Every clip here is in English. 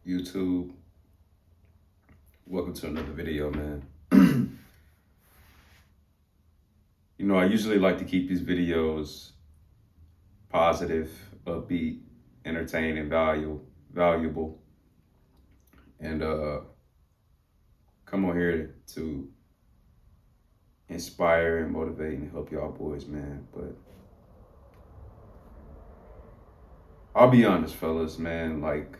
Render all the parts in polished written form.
YouTube. Welcome to another video, man. I usually like to keep these videos positive, upbeat, entertaining, valuable, and come on here to inspire and motivate and help y'all boys, man. But I'll be honest, fellas, man, like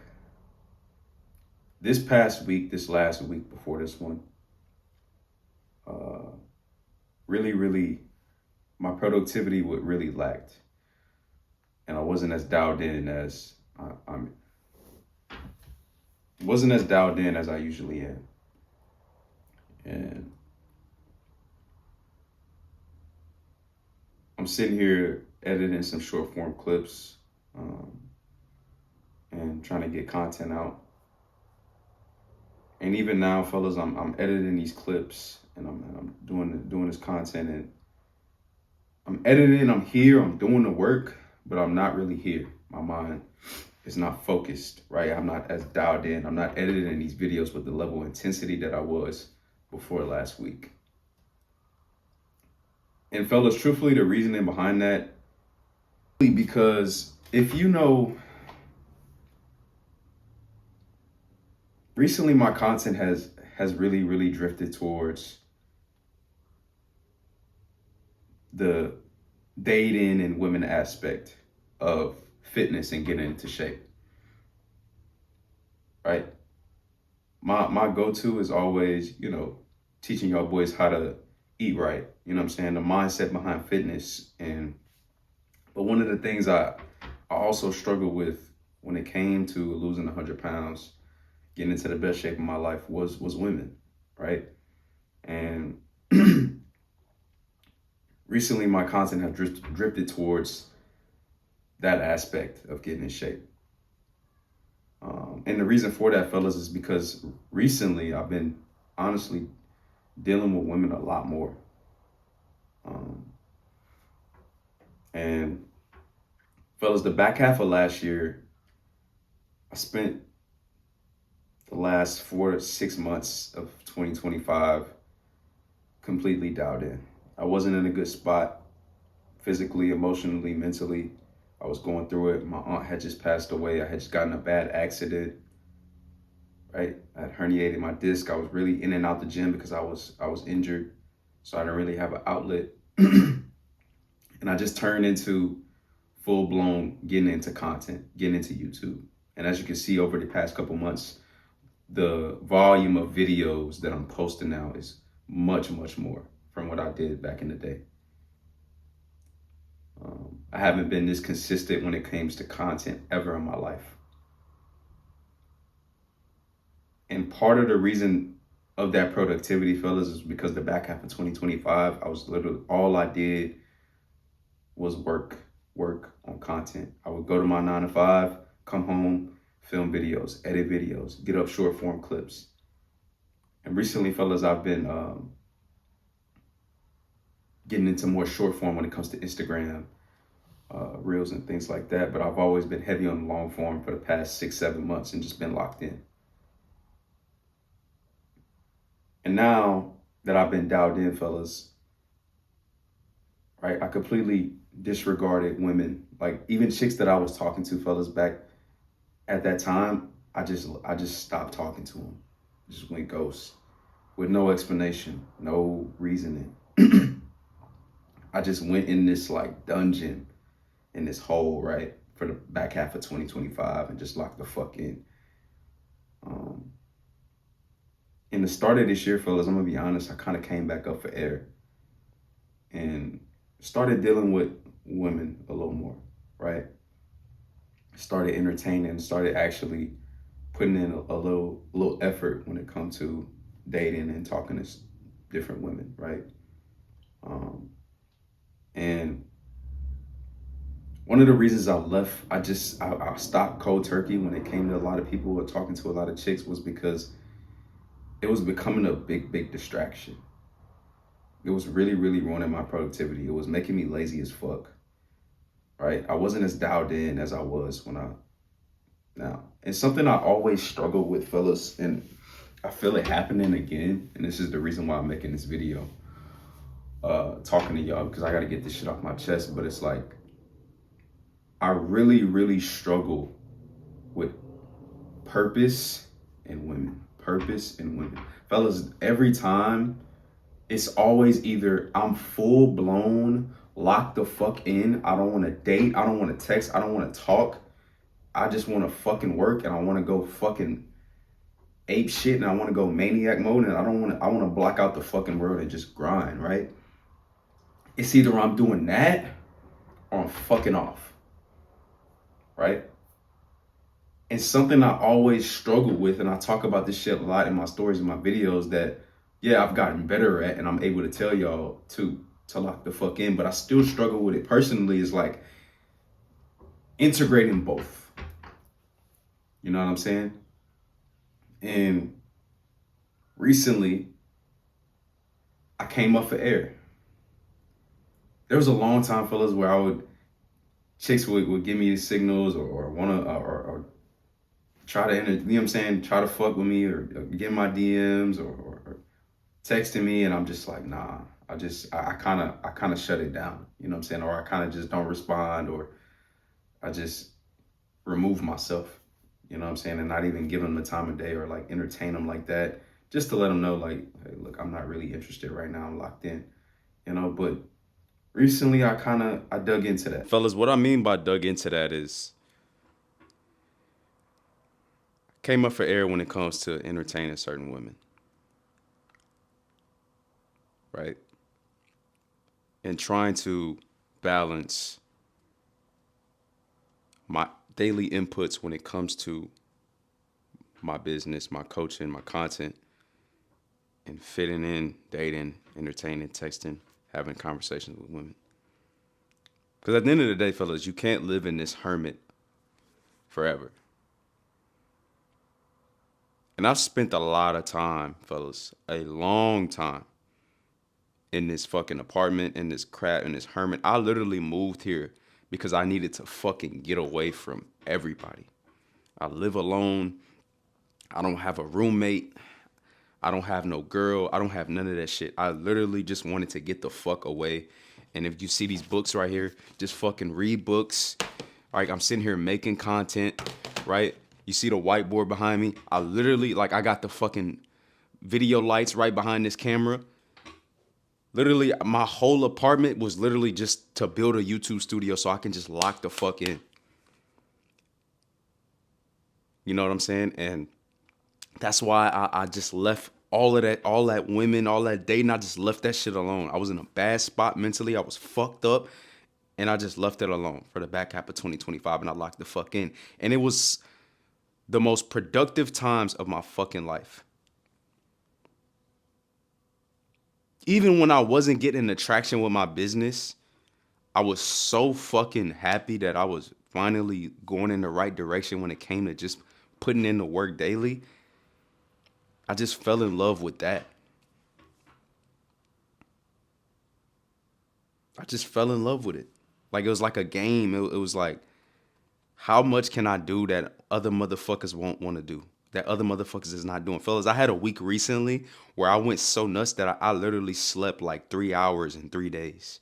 this last week before this one, really, my productivity would really lacked. And I wasn't as dialed in as I'm wasn't as dialed in as I usually am. And I'm sitting here editing some short form clips and trying to get content out. And even now, fellas, I'm editing these clips and I'm doing this content, and I'm editing. I'm here. I'm doing the work, but I'm not really here. My mind is not focused, right? I'm not as dialed in. I'm not editing these videos with the level of intensity that I was before last week. And fellas, truthfully, the reasoning behind that, because if you know, recently my content has really drifted towards the dating and women aspect of fitness and getting into shape, right? My go-to is always, teaching y'all boys how to eat right. You know what I'm saying? The mindset behind fitness. But one of the things I also struggled with when it came to losing 100 pounds, getting into the best shape of my life was women, right? And recently my content has drifted towards that aspect of getting in shape. And the reason for that, fellas, is because recently I've been honestly dealing with women a lot more. And fellas, the back half of last year, I spent the last 4 to 6 months of 2025 completely dialed in. I wasn't in a good spot physically, emotionally, mentally. I was going through it. My aunt had just passed away. I had just gotten a bad accident, right? I had herniated my disc. I was really in and out the gym because I was injured. So I didn't really have an outlet. And I just turned into full blown getting into content, getting into YouTube. And as you can see over the past couple months, the volume of videos that I'm posting now is much more from what I did back in the day. I haven't been this consistent when it comes to content ever in my life. And part of the reason of that productivity, fellas, is because the back half of 2025, I was literally, all I did was work on content. I would go to my 9 to 5, come home, film videos, edit videos, get up short form clips. And recently, fellas, I've been getting into more short form when it comes to Instagram, reels and things like that. But I've always been heavy on long form for the past 6-7 months and just been locked in. And now that I've been dialed in, fellas, right, I completely disregarded women. Like even chicks that I was talking to, fellas, back at that time, I just stopped talking to them. Just went ghost with no explanation, no reasoning. I just went in this like dungeon, in this hole, right, for the back half of 2025 and just locked the fuck in. In the start of this year, fellas, I'm gonna be honest, I kind of came back up for air and started dealing with women a little more, right? Started entertaining, started actually putting in a little effort when it comes to dating and talking to different women, right? And one of the reasons I left, I stopped cold turkey when it came to a lot of people who were talking to a lot of chicks was because it was becoming a big distraction. It was really ruining my productivity. It was making me lazy as fuck, right? I wasn't as dialed in as I was when I Now, it's something I always struggle with, fellas, and I feel it happening again. And this is the reason why I'm making this video, talking to y'all, because I got to get this shit off my chest. But it's like, I really, really struggle with purpose and women. Purpose and women. Fellas, every time it's always either I'm full blown, locked the fuck in. I don't want to date. I don't want to text. I don't want to talk. I just want to fucking work and I want to go fucking ape shit and I want to go maniac mode and I want to block out the fucking world and just grind, right? It's either I'm doing that or I'm fucking off, right? And something I always struggle with, and I talk about this shit a lot in my stories and my videos, that yeah, I've gotten better at and I'm able to tell y'all to lock the fuck in, but I still struggle with it personally, is like integrating both. You know what I'm saying? And recently I came up for air. There was a long time, fellas, where chicks would give me the signals or wanna or try to you know what I'm saying, try to fuck with me or get my DMs or texting me, and I'm just like, nah. I kind of shut it down. You know what I'm saying? Or I kind of just don't respond, or I just remove myself. You know what I'm saying? And not even give them the time of day or like entertain them like that, just to let them know like, hey, look, I'm not really interested right now. I'm locked in. You know, but recently I dug into that. Fellas, what I mean by dug into that is came up for air when it comes to entertaining certain women, right? And trying to balance my daily inputs when it comes to my business, my coaching, my content, and fitting in, dating, entertaining, texting, having conversations with women. Because at the end of the day, fellas, you can't live in this hermit forever. And I've spent a lot of time, fellas, a long time in this fucking apartment, in this crap, in this hermit. I literally moved here because I needed to fucking get away from everybody. I live alone. I don't have a roommate. I don't have no girl. I don't have none of that shit. I literally just wanted to get the fuck away. And if you see these books right here, just fucking read books. All right, I'm sitting here making content, right? You see the whiteboard behind me? I literally, like, I got the fucking video lights right behind this camera. Literally, my whole apartment was literally just to build a YouTube studio so I can just lock the fuck in. You know what I'm saying? And that's why I just left all that women, all that dating. I just left that shit alone. I was in a bad spot mentally. I was fucked up. And I just left it alone for the back half of 2025 and I locked the fuck in. And it was the most productive times of my fucking life. Even when I wasn't getting the traction with my business, I was so fucking happy that I was finally going in the right direction when it came to just putting in the work daily. I just fell in love with that. I just fell in love with it. Like it was like a game. It was like, how much can I do that other motherfuckers won't want to do? That other motherfuckers is not doing. Fellas, I had a week recently where I went so nuts that I literally slept like 3 hours in 3 days.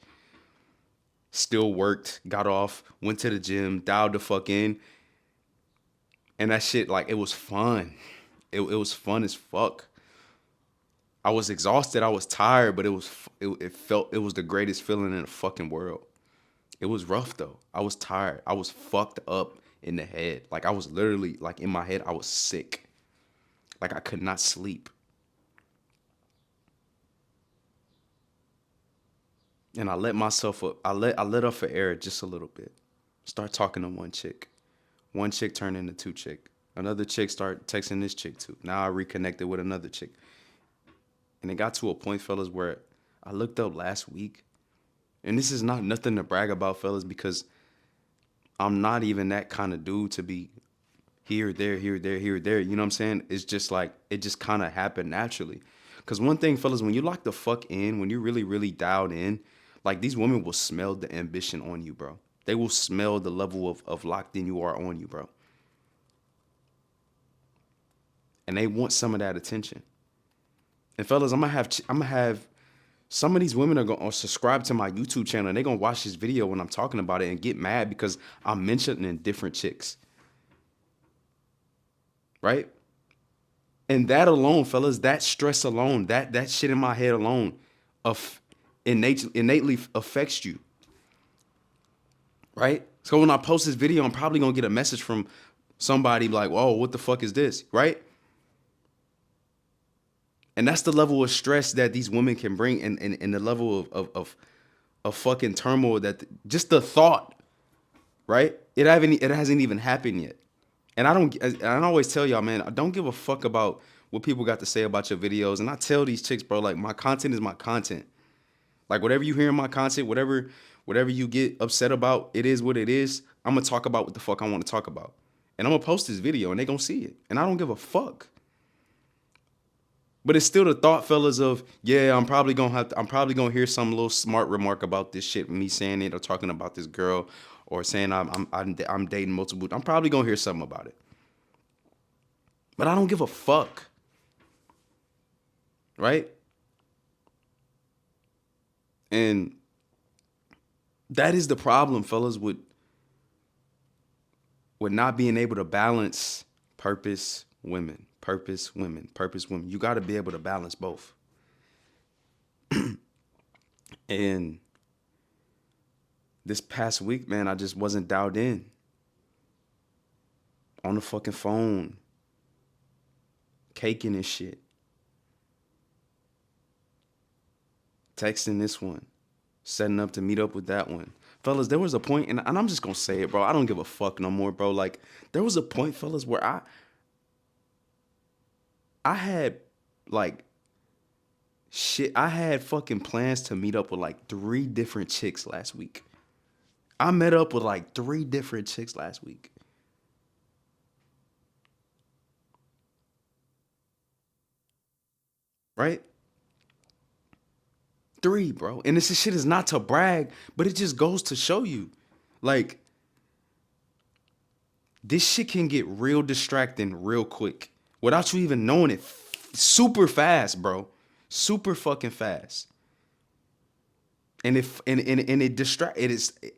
Still worked, got off, went to the gym, dialed the fuck in. And that shit, like, it was fun. It was fun as fuck. I was exhausted, I was tired, but it felt, it was the greatest feeling in the fucking world. It was rough though. I was tired. I was fucked up in the head. Like I was literally, like in my head, I was sick. Like I could not sleep. And I let myself up. I let up for air just a little bit. Start talking to one chick. One chick turned into two chick. Another chick start texting this chick too. Now I reconnected with another chick. And it got to a point, fellas, where I looked up last week. And this is not nothing to brag about, fellas, because I'm not even that kind of dude to be here, there, here, there, here, there. You know what I'm saying? It's just like, it just kind of happened naturally. Because one thing, fellas, when you lock the fuck in, when you're really, really dialed in, like these women will smell the ambition on you, bro. They will smell the level of locked in you are on you, bro. and they want some of that attention. And fellas, I'm gonna have some of these women are gonna subscribe to my YouTube channel and they're gonna watch this video when I'm talking about it and get mad because I'm mentioning different chicks. Right? And that alone, fellas, that stress alone, that shit in my head alone innately affects you. Right? So when I post this video, I'm probably gonna get a message from somebody like, whoa, what the fuck is this? Right? And that's the level of stress that these women can bring, and the level of fucking turmoil that just the thought, right? It hasn't even happened yet. And I always tell y'all, man, I don't give a fuck about what people got to say about your videos. And I tell these chicks, bro, like my content is my content. Like whatever you hear in my content, whatever you get upset about, it is what it is. I'm gonna talk about what the fuck I want to talk about. And I'm gonna post this video and they gonna see it. And I don't give a fuck. But it's still the thought, fellas, of, yeah, I'm probably gonna hear some little smart remark about this shit, me saying it or talking about this girl or saying I'm dating multiple. I'm probably gonna hear something about it. But I don't give a fuck. Right? And that is the problem, fellas, with not being able to balance purpose, women. Purpose, women, purpose, women. You got to be able to balance both. And this past week, man, I just wasn't dialed in. On the fucking phone. Caking and shit. Texting this one. Setting up to meet up with that one. Fellas, there was a point, and I'm just going to say it, bro. I don't give a fuck no more, bro. Like, there was a point, fellas, where I had like shit. I had fucking plans to meet up with like 3 different chicks last week. I met up with like 3 different chicks last week. Right? 3, bro. And this shit is not to brag, but it just goes to show you. Like, this shit can get real distracting real quick without you even knowing it. Super fast, bro. Super fucking fast. And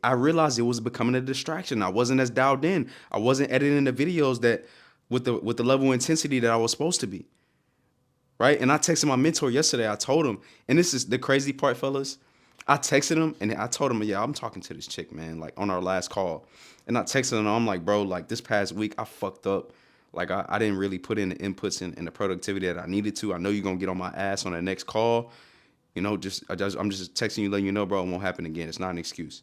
I realized it was becoming a distraction. I wasn't as dialed in. I wasn't editing the videos that with the level of intensity that I was supposed to be. Right? And I texted my mentor yesterday. I told him, and this is the crazy part, fellas. I texted him and I told him, yeah, I'm talking to this chick, man, like on our last call. And I texted him, I'm like, bro, like this past week I fucked up. Like I didn't really put in the inputs and the productivity that I needed to. I know you're gonna get on my ass on the next call. You know, I'm just texting you, letting you know, bro, it won't happen again. It's not an excuse.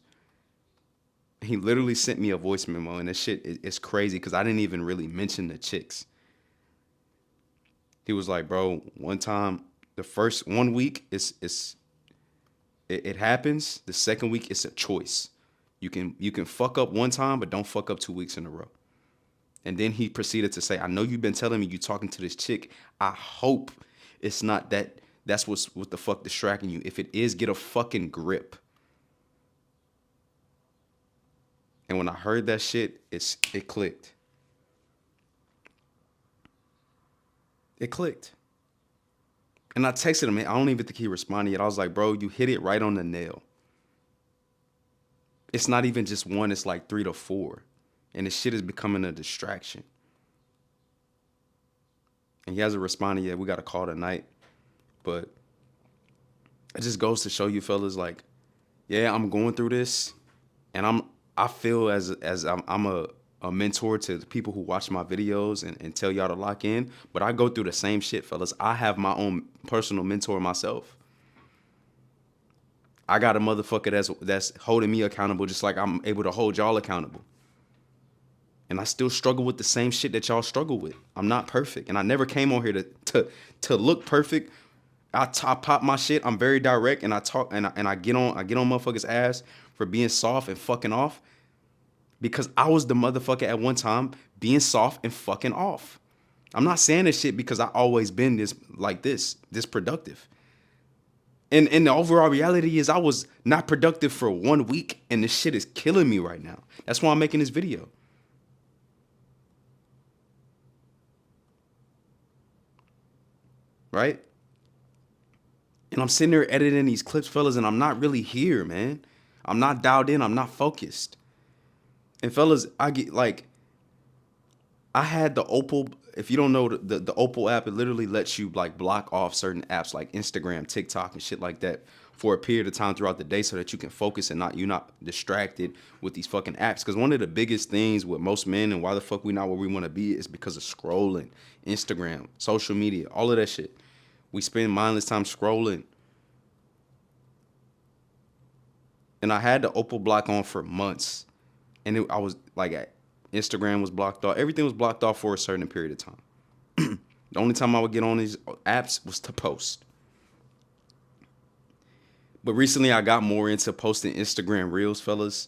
He literally sent me a voice memo, and this shit is crazy because I didn't even really mention the chicks. He was like, bro, one time, the first 1 week it happens. The second week it's a choice. You can fuck up one time, but don't fuck up 2 weeks in a row. And then he proceeded to say, I know you've been telling me you talking to this chick. I hope it's not that's what the fuck distracting you. If it is, get a fucking grip. And when I heard that shit, it clicked. It clicked. And I texted him, man, I don't even think he responded yet. I was like, bro, you hit it right on the nail. It's not even just 1, it's like 3 to 4. And this shit is becoming a distraction. And he hasn't responded yet. We got a call tonight. But it just goes to show you, fellas, like, yeah, I'm going through this. And I feel as I'm a mentor to the people who watch my videos and tell y'all to lock in. But I go through the same shit, fellas. I have my own personal mentor myself. I got a motherfucker that's holding me accountable just like I'm able to hold y'all accountable. And I still struggle with the same shit that y'all struggle with. I'm not perfect. And I never came on here to look perfect. I pop my shit. I'm very direct and I talk and I get on motherfuckers' ass for being soft and fucking off. Because I was the motherfucker at one time being soft and fucking off. I'm not saying this shit because I always been this productive. And the overall reality is I was not productive for 1 week and this shit is killing me right now. That's why I'm making this video. right? And I'm sitting there editing these clips, fellas, and I'm not really here, man. I'm not dialed in. I'm not focused. And fellas, I get like, I had the Opal. If you don't know the Opal app, it literally lets you like block off certain apps like Instagram, TikTok, and shit like that for a period of time throughout the day, so that you can focus and you're not distracted with these fucking apps. Because one of the biggest things with most men and why the fuck we not where we want to be is because of scrolling, Instagram, social media, all of that shit. We spend mindless time scrolling. And I had the Opal block on for months, and I was like, Instagram was blocked off. Everything was blocked off for a certain period of time. The only time I would get on these apps was to post. But recently I got more into posting Instagram Reels, fellas.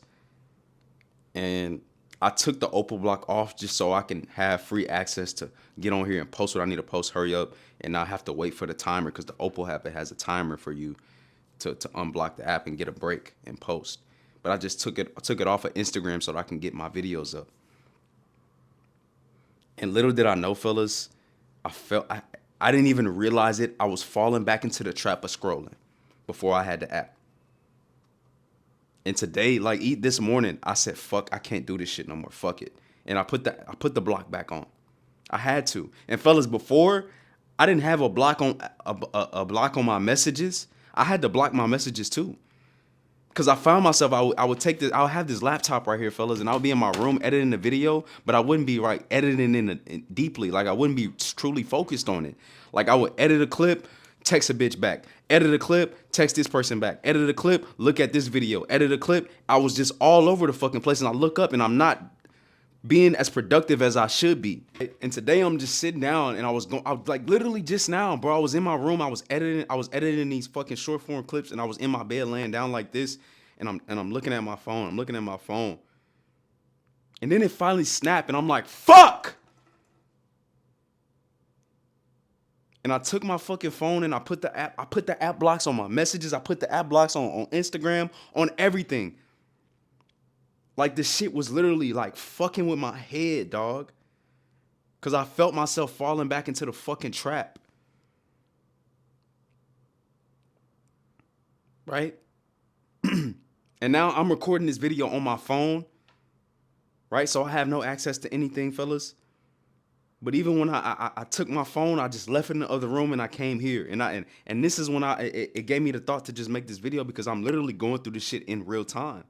And I took the Opal block off just so I can have free access to get on here and post what I need to post, hurry up, and not have to wait for the timer, because the Opal app, it has a timer for you to unblock the app and get a break and post. But I just took it off of Instagram so that I can get my videos up. And little did I know, fellas, I didn't even realize it. I was falling back into the trap of scrolling before I had the app. And today, like this morning, I said, fuck, I can't do this shit no more. Fuck it. And I put the block back on. I had to. And fellas, before, I didn't have a block on a block on my messages. I had to block my messages too. Cause I found myself, I would I'll have this laptop right here, fellas, and I would be in my room editing the video, but I wouldn't be editing in deeply. Like I wouldn't be truly focused on it. Like I would edit a clip, text a bitch back. Edit a clip, text this person back. Edit a clip, look at this video. Edit a clip. I was just all over the fucking place, and I look up and I'm not being as productive as I should be. And today I'm just sitting down, and I was like literally just now, bro. I was in my room, I was editing these fucking short form clips, and I was in my bed laying down like this, and I'm looking at my phone. And then it finally snapped, and I'm like, fuck! And I took my fucking phone and I put the app blocks on my messages. I put the app blocks on Instagram, on everything. Like this shit was literally like fucking with my head, dog. Cause I felt myself falling back into the fucking trap. Right? And now I'm recording this video on my phone. Right? So I have no access to anything, fellas. But even when I took my phone, I just left it in the other room and I came here. And this is when it gave me the thought to just make this video, because I'm literally going through this shit in real time.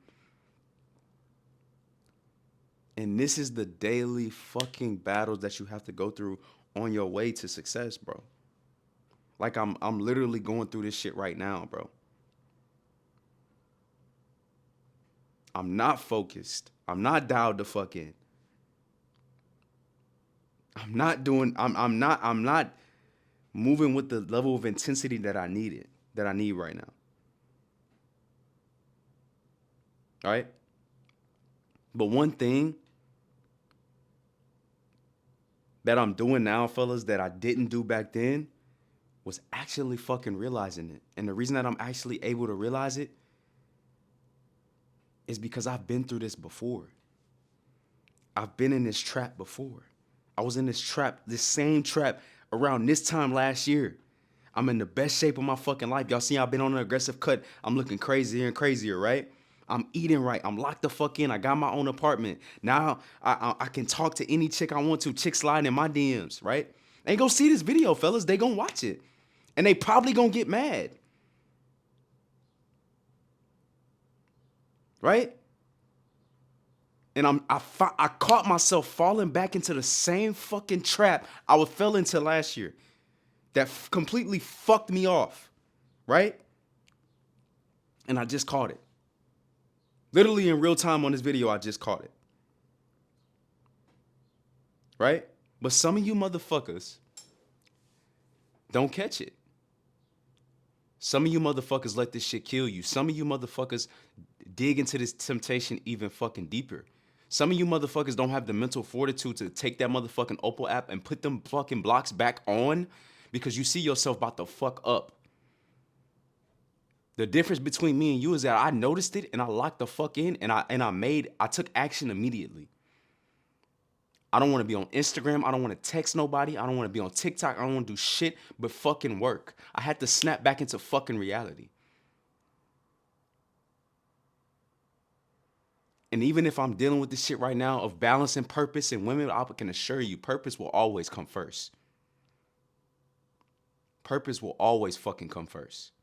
And this is the daily fucking battles that you have to go through on your way to success, bro. Like I'm literally going through this shit right now, bro. I'm not focused. I'm not dialed the fuck in. I'm not moving with the level of intensity that I need right now. All right? But one thing that I'm doing now, fellas, that I didn't do back then was actually fucking realizing it. And the reason that I'm actually able to realize it is because I've been through this before. I've been in this trap before. I was in this same trap around this time last year. I'm in the best shape of my fucking life. Y'all see I've been on an aggressive cut. I'm looking crazier and crazier, right? I'm eating right. I'm locked the fuck in. I got my own apartment. Now I can talk to any chick I want to. Chick sliding in my DMs, right? They ain't gonna see this video, fellas. They gonna watch it. And they probably gonna get mad. Right? And I caught myself falling back into the same fucking trap I fell into last year. That completely fucked me off. Right? And I just caught it. Literally in real time on this video, I just caught it. Right? But some of you motherfuckers don't catch it. Some of you motherfuckers let this shit kill you. Some of you motherfuckers dig into this temptation even fucking deeper. Some of you motherfuckers don't have the mental fortitude to take that motherfucking Opal app and put them fucking blocks back on because you see yourself about to fuck up. The difference between me and you is that I noticed it and I locked the fuck in and I took action immediately. I don't want to be on Instagram. I don't want to text nobody. I don't want to be on TikTok. I don't want to do shit but fucking work. I had to snap back into fucking reality. And even if I'm dealing with this shit right now of balance and purpose and women, I can assure you, purpose will always come first. Purpose will always fucking come first.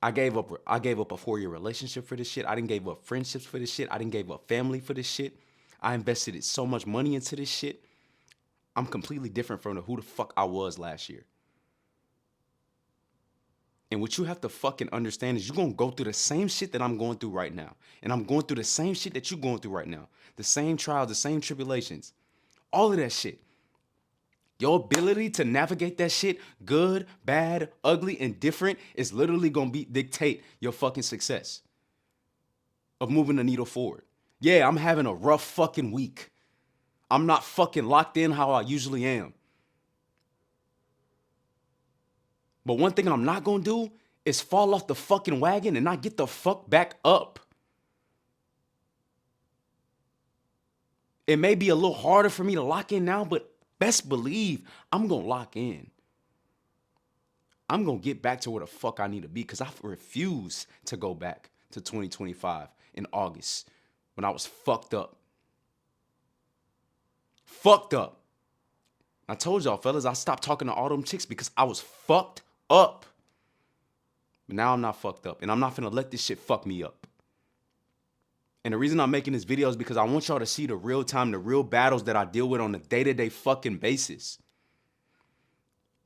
I gave up a 4-year relationship for this shit. I didn't give up friendships for this shit. I didn't give up family for this shit. I invested so much money into this shit. I'm completely different from who the fuck I was last year. And what you have to fucking understand is you're gonna go through the same shit that I'm going through right now. And I'm going through the same shit that you're going through right now. The same trials, the same tribulations. All of that shit. Your ability to navigate that shit, good, bad, ugly, and different, is literally gonna dictate your fucking success of moving the needle forward. Yeah, I'm having a rough fucking week. I'm not fucking locked in how I usually am. But one thing I'm not gonna do is fall off the fucking wagon and not get the fuck back up. It may be a little harder for me to lock in now, but best believe I'm gonna lock in. I'm gonna get back to where the fuck I need to be because I refuse to go back to 2025 in August when I was fucked up. Fucked up. I told y'all, fellas, I stopped talking to all them chicks because I was fucked up. But now I'm not fucked up, and I'm not finna let this shit fuck me up. And the reason I'm making this video is because I want y'all to see the real time, the real battles that I deal with on a day-to-day fucking basis.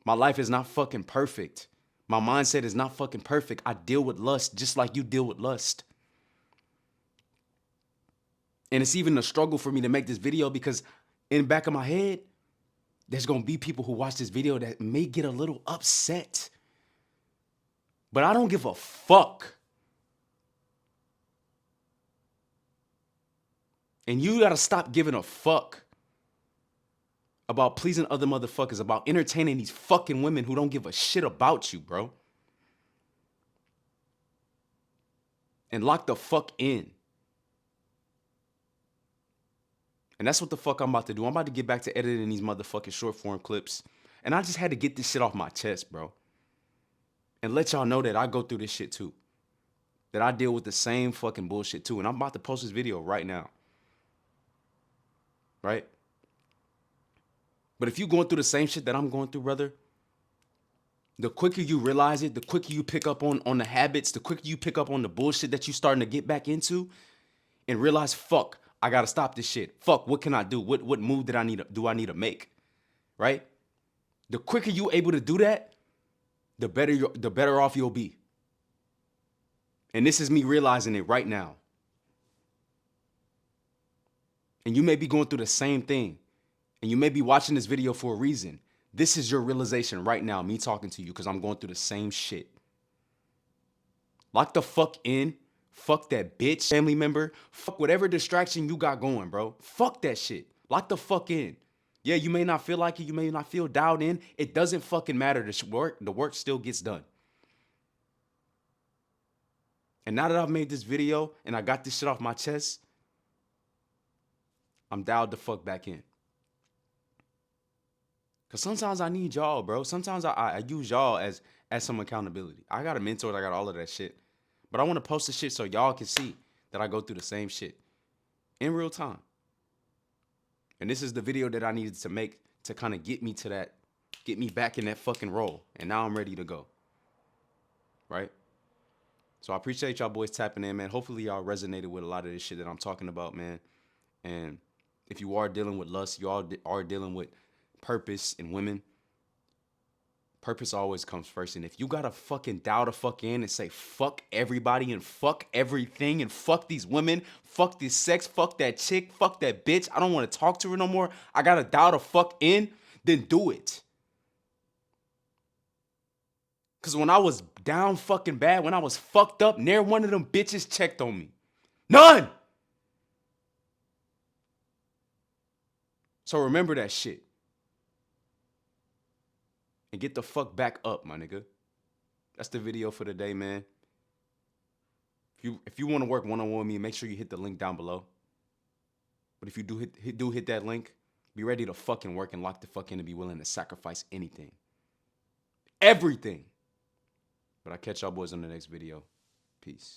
My life is not fucking perfect. My mindset is not fucking perfect. I deal with lust just like you deal with lust. And it's even a struggle for me to make this video because in the back of my head, there's gonna be people who watch this video that may get a little upset. But I don't give a fuck. And you gotta stop giving a fuck about pleasing other motherfuckers, about entertaining these fucking women who don't give a shit about you, bro. And lock the fuck in. And that's what the fuck I'm about to do. I'm about to get back to editing these motherfucking short form clips. And I just had to get this shit off my chest, bro. And let y'all know that I go through this shit too. That I deal with the same fucking bullshit too. And I'm about to post this video right now. Right? But if you're going through the same shit that I'm going through, brother, the quicker you realize it, the quicker you pick up on the habits, the quicker you pick up on the bullshit that you're starting to get back into and realize, fuck, I gotta stop this shit. Fuck, what can I do? What move do I need to make? Right? The quicker you able to do that, the better off you'll be. And this is me realizing it right now. And you may be going through the same thing. And you may be watching this video for a reason. This is your realization right now, me talking to you, because I'm going through the same shit. Lock the fuck in. Fuck that bitch family member. Fuck whatever distraction you got going, bro. Fuck that shit. Lock the fuck in. Yeah, you may not feel like it. You may not feel dialed in. It doesn't fucking matter. The work still gets done. And now that I've made this video and I got this shit off my chest, I'm dialed the fuck back in. Because sometimes I need y'all, bro. Sometimes I use y'all as some accountability. I got a mentor. I got all of that shit. But I want to post the shit so y'all can see that I go through the same shit in real time. And this is the video that I needed to make to kind of get me back in that fucking role. And now I'm ready to go. Right? So I appreciate y'all boys tapping in, man. Hopefully y'all resonated with a lot of this shit that I'm talking about, man. And if you are dealing with lust, you all are dealing with purpose in women, purpose always comes first. And if you gotta fucking dial the fuck in and say fuck everybody and fuck everything and fuck these women, fuck this sex, fuck that chick, fuck that bitch, I don't want to talk to her no more, I gotta dial the fuck in, then do it. Because when I was down fucking bad, when I was fucked up, near one of them bitches checked on me. None! So remember that shit. And get the fuck back up, my nigga. That's the video for the day, man. If you want to work one-on-one with me, make sure you hit the link down below. But if you do hit that link, be ready to fucking work and lock the fuck in and be willing to sacrifice anything. Everything. But I catch y'all boys on the next video. Peace.